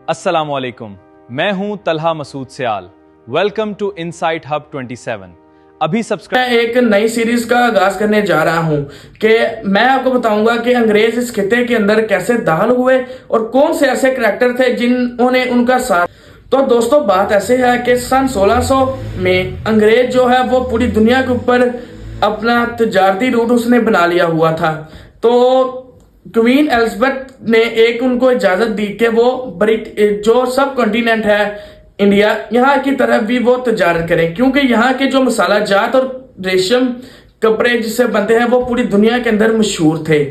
अस्सलाम वालेकुम, मैं हूं Talha Masood Sial. Welcome to Insight Hub 27। अभी सब्सक्राइब। मैं एक नई सीरीज का आगाज करने जा रहा हूं कि मैं आपको बताऊंगा कि अंग्रेज इस खिते के अंदर कैसे दाखिल हुए और कौन से ऐसे करैक्टर थे जिन्होंने उनका साथ। तो दोस्तों बात ऐसे है कि सन 1600 में अंग्रेज जो है वो पूरी दुनिया के ऊपर अपना तजारती रूट उसने बना लिया हुआ था। तो क्वीन एलिजाबेथ ने एक उनको इजाजत दी कि वो जो सब कॉन्टिनेंट है इंडिया यहाँ की तरफ भी वो तजारत करें, क्योंकि यहाँ के जो मसाला जात और रेशम कपड़े जिससे बनते हैं वो पूरी दुनिया के अंदर मशहूर थे।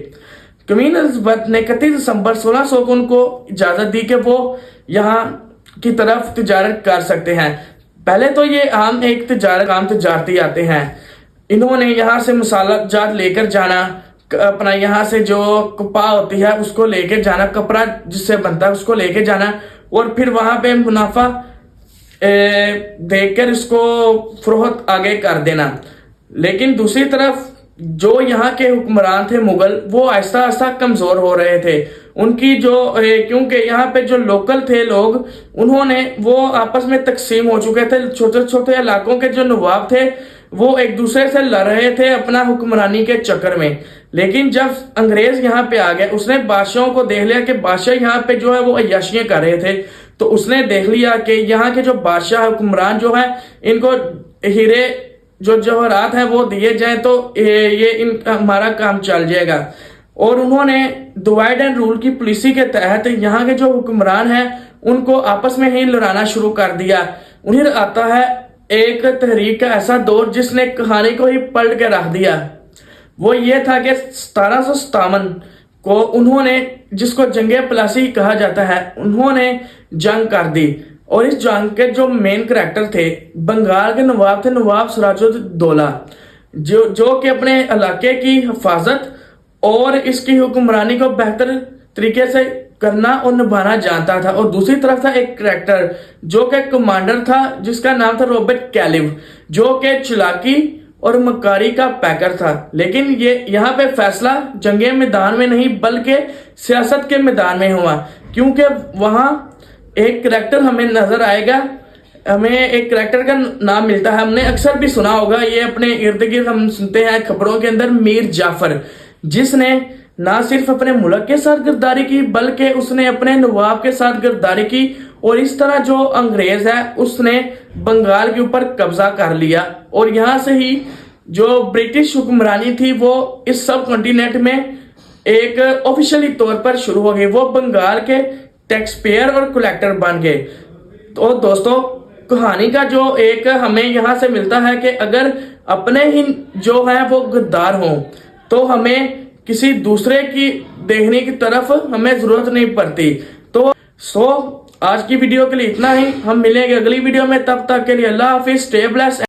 क्वीन एलिजाबेथ ने 31 दिसंबर 1600 को उनको इजाजत दी कि वो यहाँ की तरफ तजारत कर सकते हैं। पहले तो ये आम तजारती आते हैं। इन्होंने यहाँ से मसाला जात लेकर जाना, अपना यहाँ से जो कपा होती है उसको लेके जाना, कपड़ा जिससे बनता है उसको लेके जाना और फिर वहां पे मुनाफा देखकर इसको फरोख्त आगे कर देना। लेकिन दूसरी तरफ जो यहाँ के हुक्मरान थे मुगल, वो ऐसा ऐसा कमजोर हो रहे थे। उनकी जो क्योंकि यहाँ पे जो लोकल थे लोग, उन्होंने वो आपस में तकसीम हो चुके थे। छोटे छोटे इलाकों के जो नवाब थे वो एक दूसरे से लड़ रहे थे अपना हुक्मरानी के चक्कर में। लेकिन जब अंग्रेज यहाँ पे आ गए, उसने बादशाहों को देख लिया कि बादशाह यहाँ पे जो है वो अय्याशियां कर रहे थे। तो उसने देख लिया कि यहाँ के जो बादशाह हुक्मरान जो है इनको हीरे जो जवाहरात हैं वो दिए जाएं तो ये हमारा काम चल जाएगा। और उन्होंने डिवाइड एंड रूल की पॉलिसी के तहत यहाँ के जो हुक्मरान हैं उनको आपस में ही लड़ाना शुरू कर दिया। उन्हें आता है एक तहरीक का ऐसा दौर जिसने कहानी को ही पलट के रख दिया। वो ये था कि 1757 को उन्होंने, जिसको जंगे प्लासी कहा जाता है, उन्होंने जंग कर दी। और इस जंग के जो मेन करैक्टर थे बंगाल के नवाब थे, नवाब सिराजुद्दौला, जो कि अपने इलाके की हिफाजत और इसकी हुक्मरानी को बेहतर तरीके से करना और निभाना जानता था। और दूसरी तरफ था एक करैक्टर जो कि कमांडर था जिसका नाम था रॉबर्ट कैलिव, जो कि चालाकी और मक्कारी का पैकर था। लेकिन ये यहाँ पे फैसला जंगे मैदान में नहीं बल्कि सियासत के मैदान में हुआ, क्योंकि वहां एक करैक्टर हमें नजर आएगा। हमें एक करैक्टर का नाम मिलता है, हमने अक्सर भी सुना होगा, ये अपने इर्द गिर्द हम सुनते हैं खबरों के अंदर, मीर जाफर, जिसने ना सिर्फ अपने मुल्क के साथ गद्दारी की बल्कि उसने अपने नवाब के साथ गद्दारी की। और इस तरह जो अंग्रेज है उसने बंगाल के ऊपर कब्जा कर लिया। और यहाँ से ही जो ब्रिटिश हुक्मरानी थी वो इस सब कॉन्टिनेंट में एक ऑफिशियली तौर पर शुरू हो गई। वो बंगाल के टैक्स पेयर और कलेक्टर बन गए। तो दोस्तों कहानी का जो एक हमें यहाँ से मिलता है कि अगर अपने ही जो है वो गद्दार हों तो हमें किसी दूसरे की देखने की तरफ हमें जरूरत नहीं पड़ती। तो आज की वीडियो के लिए इतना ही। हम मिलेंगे अगली वीडियो में, तब तक के लिए अल्लाह हाफिज, स्टे ब्लेस्ड।